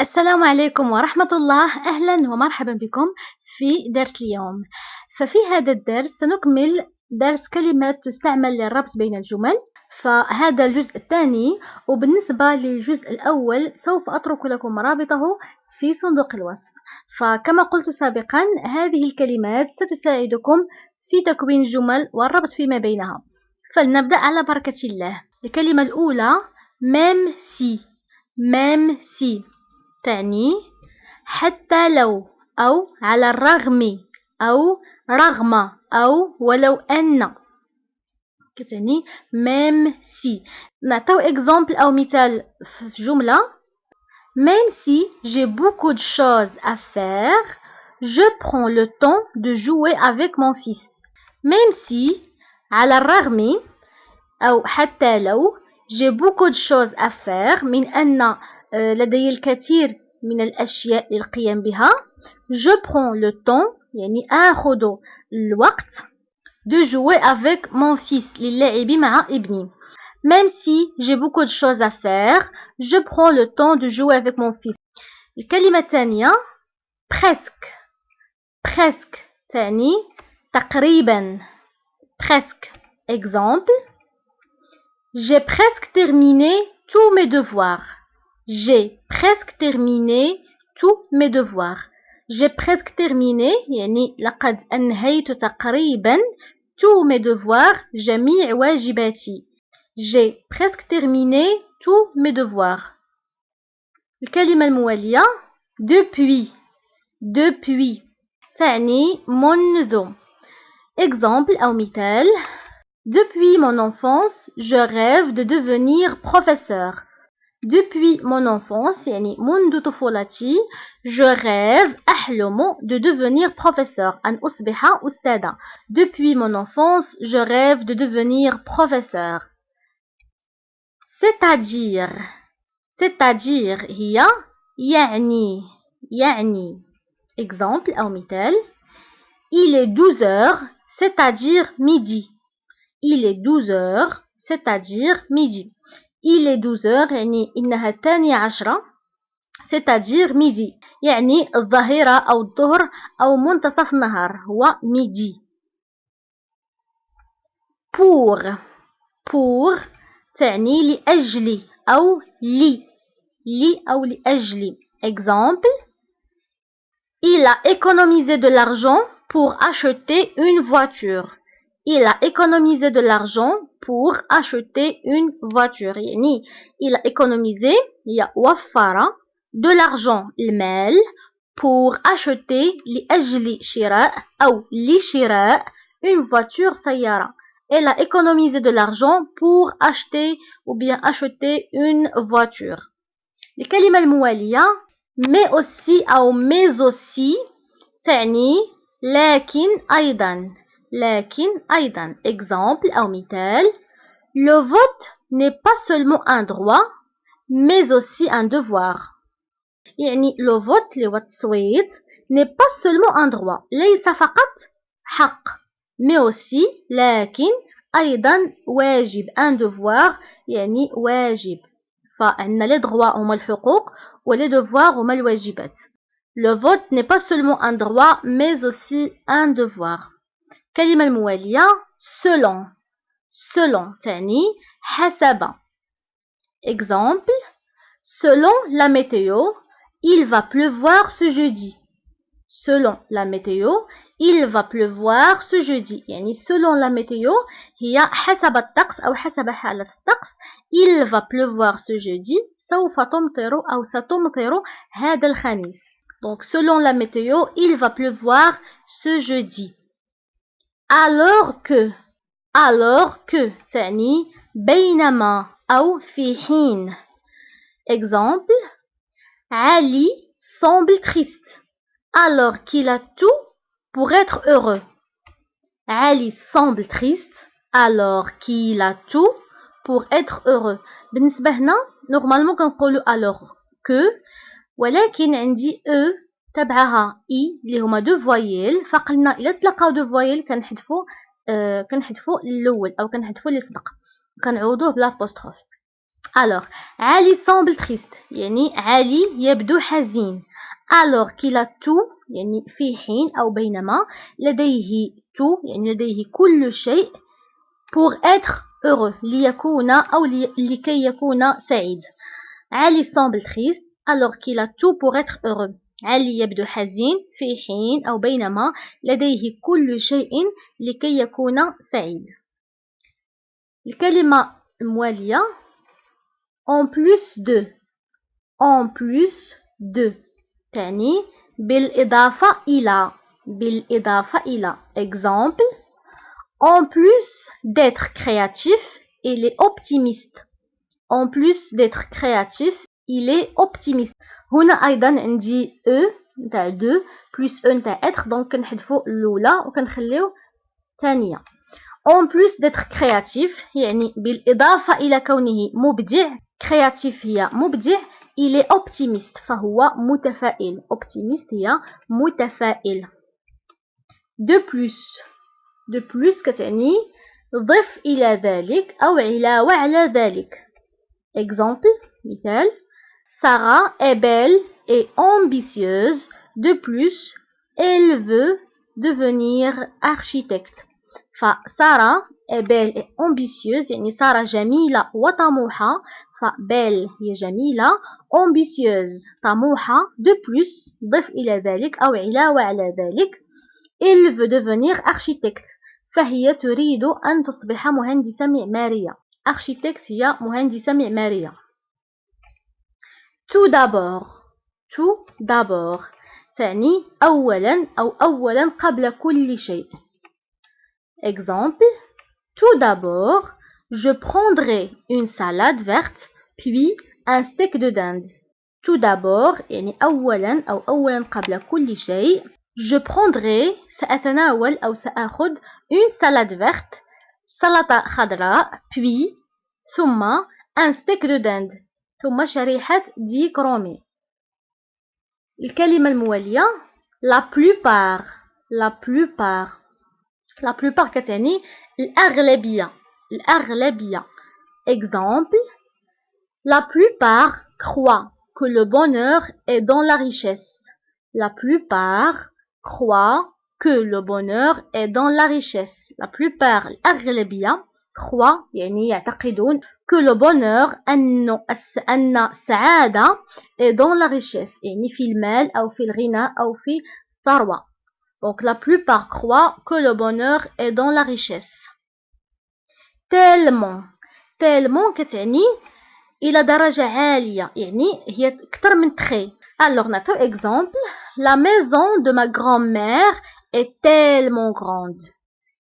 السلام عليكم ورحمة الله. أهلا ومرحبا بكم في درس اليوم. ففي هذا الدرس سنكمل درس كلمات تستعمل للربط بين الجمل، فهذا الجزء الثاني، وبالنسبة للجزء الأول سوف أترك لكم رابطه في صندوق الوصف. فكما قلت سابقا هذه الكلمات ستساعدكم في تكوين الجمل والربط فيما بينها. فلنبدأ على بركة الله. الكلمة الأولى même si تعني حتى لو، أو على الرغم، أو رغم، أو ولو أن، كتعني même si. نعطيو exemple أو مثال في جملة: même si j'ai beaucoup de choses à faire, je prends le temps de jouer avec mon fils. même si على الرغم أو حتى لو j'ai beaucoup de choses à faire، من أن لدي الكثير من الأشياء للقيام بها. je prends le temps يعني آخذ الوقت de jouer avec mon fils للعب مع ابني. même si j'ai beaucoup de choses à faire, je prends le temps de jouer avec mon fils. الكلمة الثانية presque تعني تقريبا. presque. exemple: j'ai presque terminé tous mes devoirs. j'ai presque terminé tous mes devoirs. j'ai presque terminé يعني لقد أنهيت تقريبا tous mes devoirs جميع واجباتي. j'ai presque terminé tous mes devoirs. الكلمة الموالية depuis تعني منذ. exemple أو مثال: depuis mon enfance, je rêve de devenir professeur. depuis mon enfance يعني منذ طفولتي je rêve أحلم de devenir professeur أن أصبح أستاذا. depuis mon enfance je rêve de devenir professeur. c'est-à-dire هي يعني. exemple أو مثال: il est 12 heures, c'est-à-dire midi. il est 12 heures, c'est-à-dire midi. il est 12 heures يعني إنها 12 c'est-à-dire midi يعني الظهيرة أو الظهر أو منتصف النهار هو midi. pour تعني لأجل أو أو لأجل. exemple: il a économisé de l'argent pour acheter une voiture. il a économisé de l'argent pour acheter une voiture يعني il a économisé هي وفر de l'argent المال pour acheter لأجل شراء أو لشراء une voiture سيارة. elle a économisé de l'argent pour acheter ou bien acheter une voiture. الكلمة الموالية mais aussi أو mais aussi تعني لكن أيضا. exemple أو مثال: le vote n'est pas seulement un droit mais aussi un devoir. يعني le vote اللي هو التصويت n'est pas seulement un droit ليس فقط حق mais aussi لكن أيضا واجب. un devoir يعني واجب. فعندنا les droits هما الحقوق و les devoirs هما الواجبات. le vote n'est pas seulement un droit mais aussi un devoir. كلمة الموالية selon تعني حسب. exemple: selon la météo, il va pleuvoir ce jeudi. selon la météo, il va pleuvoir ce jeudi يعني selon la météo هي حسب الطقس أو حسب حالة الطقس. il va pleuvoir ce jeudi سوف تمطر أو ستمطر هذا الخميس. donc selon la météo, il va pleuvoir ce jeudi. alors que تعني بينما أو في حين. exemple: Ali semble triste alors qu'il a tout pour être heureux. Ali semble triste alors qu'il a tout pour être heureux. بالنسبة هنا نورمالمون كنقولوا alors que، ولكن عندي تبعها اي اللي هما دو فوايل، فقلنا الا تلقاو دو فوايل كنحذفوا الاول او كنحذفوا اللي سبق كنعوضوه بلا بوستروف. Alors, Ali semble triste يعني علي يبدو حزين. alors qu'il a tout يعني في حين أو بينما لديه tout يعني لديه كل شيء pour être heureux ليكون أو لكي يكون سعيد. علي semble triste alors qu'il a tout pour être heureux. علي يبدو حزين في حين أو بينما لديه كل شيء لكي يكون سعيد. الكلمة الموالية en plus de تعني بالإضافة إلى exemple en plus d'être créatif il est optimiste. en plus d'être créatif il est optimiste. هنا أيضا عندي نتاع دو plus نتاع être دونك كنحذفو الأولى وكنخليو الثانية. en plus d'être créatif يعني بالإضافة إلى كونه مبدع créatif هي مبدع il est optimiste فهو متفائل. optimiste هي متفائل. de plus كتعني ضف إلى ذلك أو علاوة على ذلك. exemple مثال Sarah est belle et ambitieuse. De plus, elle veut devenir architecte. فسارة est belle et ambitieuse يعني سارة جميلة وطموحة. belle هي جميلة ambitieuse طموحة. de plus ضف إلى ذلك أو علاوة على ذلك elle veut devenir architecte فهي تريد أن تصبح مهندسة معمارية. architecte هي مهندسة معمارية. tout d'abord تعني أولا أو أولا قبل كل شيء. exemple tout d'abord je prendrai une salade verte puis un steak de dinde. tout d'abord يعني أولا أو أولا قبل كل شيء je prendrai سأتناول أو سأخذ une salade verte سلطة خضراء puis ثم un steak de dinde ثم شريحة ديك رومي. الكلمة الموالية la plupart كتعني الأغلبية. exemple la plupart croient que le bonheur est dans la richesse. la plupart croient que le bonheur est dans la richesse. la plupart الأغلبية croient يعني يعتقدون que le bonheur أن السعادة est dans la richesse يعني في المال أو في الغنى أو في الثروة. donc la plupart croient que le bonheur est dans la richesse. tellement كتعني إلى درجة عالية يعني هي أكثر من très. alors نعطيو exemple la maison de ma grand-mère est tellement grande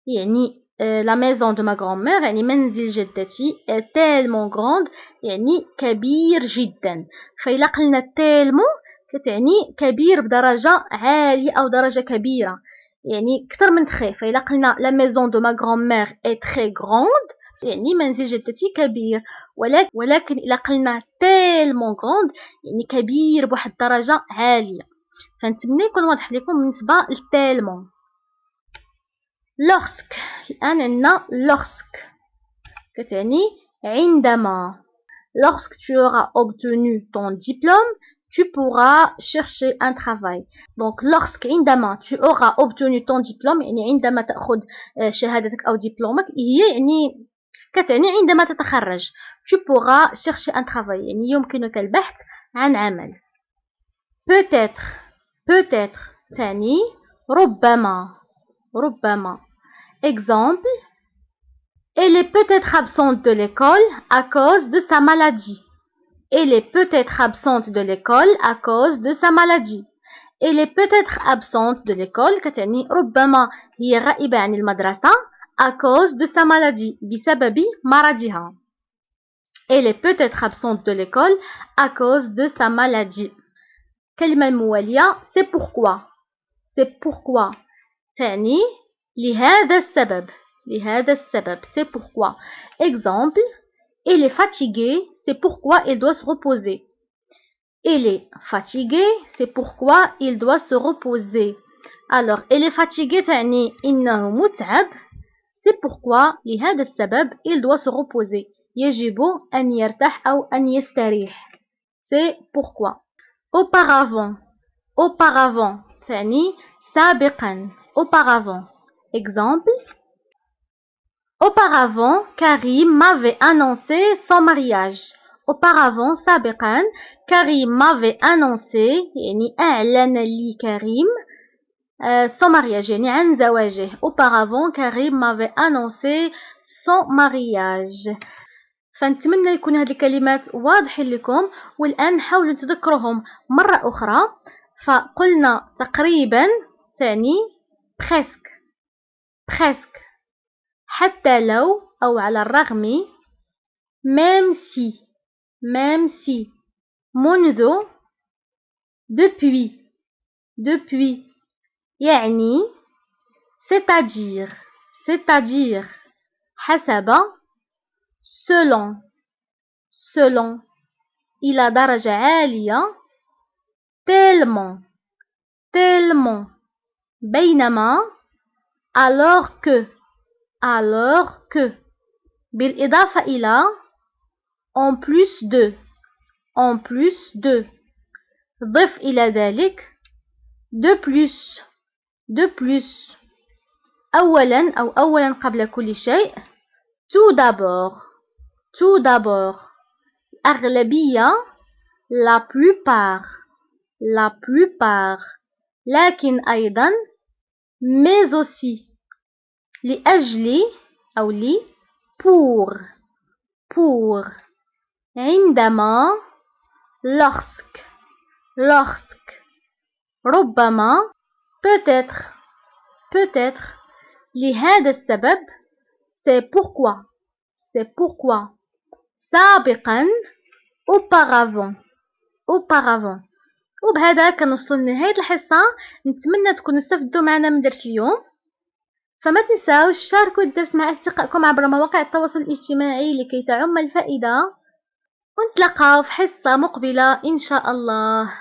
يعني la maison de ma grand-mère يعني منزل جدتي est tellement grande يعني كبير جدا. فإلا قلنا tellement كتعني كبير بدرجة عالية أو درجة كبيرة يعني أكثر من très. فإلا قلنا la maison de ma grand-mère est très grande يعني منزل جدتي كبير. ولكن إلا قلنا tellement grande يعني كبير بواحد الدرجة عالية. فنتمنى يكون واضح لكم بالنسبة لتالمون. lorsque الآن عندنا lorsque كتعني عندما. lorsque tu auras obtenu ton diplôme tu pourras chercher un travail. donc lorsque عندما tu auras obtenu ton diplôme يعني عندما تأخذ شهادتك أو دبلومك هي يعني كتعني عندما تتخرج tu pourras chercher un travail يعني يمكنك البحث عن عمل. peut-être تعني ربما. exemple elle est peut-être absente de l'école à cause de sa maladie. elle est peut-être absente de l'école à cause de sa maladie. elle est peut-être absente de l'école كتعني ربما هي غائبة عن المدرسة à cause de sa maladie بسبب مرضها. elle est peut-être absente de l'école à cause de sa maladie. كلمة الموالية c'est pourquoi تعني لهذا السبب c'est pourquoi. exemple elle est fatiguée c'est pourquoi elle doit se reposer. elle est fatiguée c'est pourquoi il doit se reposer. alors elle est fatiguée تعني إنه متعب c'est pourquoi لهذا السبب il doit se reposer يجب أن يرتاح أو أن يستريح. c'est pourquoi. auparavant auparavant تعني سابقا. auparavant. exemple. auparavant Karim m'avait annoncé son mariage. auparavant سابقا Karim m'avait annoncé يعني أعلن لي كريم son mariage يعني عن زواجه. auparavant Karim m'avait annoncé son mariage. فنتمنى يكون هذه الكلمات واضحين لكم، والآن حاولوا تذكرهم مرة أخرى. فقلنا تقريبا تعني presque presque، حتى لو أو على الرغم، même si منذ depuis يعني c'est-à-dire حسب selon إلى درجة عالية tellement بينما alors que بالإضافة إلى en plus de ضف إلى ذلك de plus أولا قبل كل شيء tout d'abord أغلبية la plupart لكن أيضا mais aussi لأجل أو لي pour عندما lorsque ربما peut-être لهذا السبب c'est pourquoi سابقا auparavant. وبهذا كنوصل لنهاية الحصة. نتمنى تكونوا استفدتوا معنا من درس اليوم. فما تنساوش شاركوا الدرس مع أصدقائكم عبر مواقع التواصل الاجتماعي لكي تعم الفائدة، ونتلاقاو في حصة مقبلة إن شاء الله.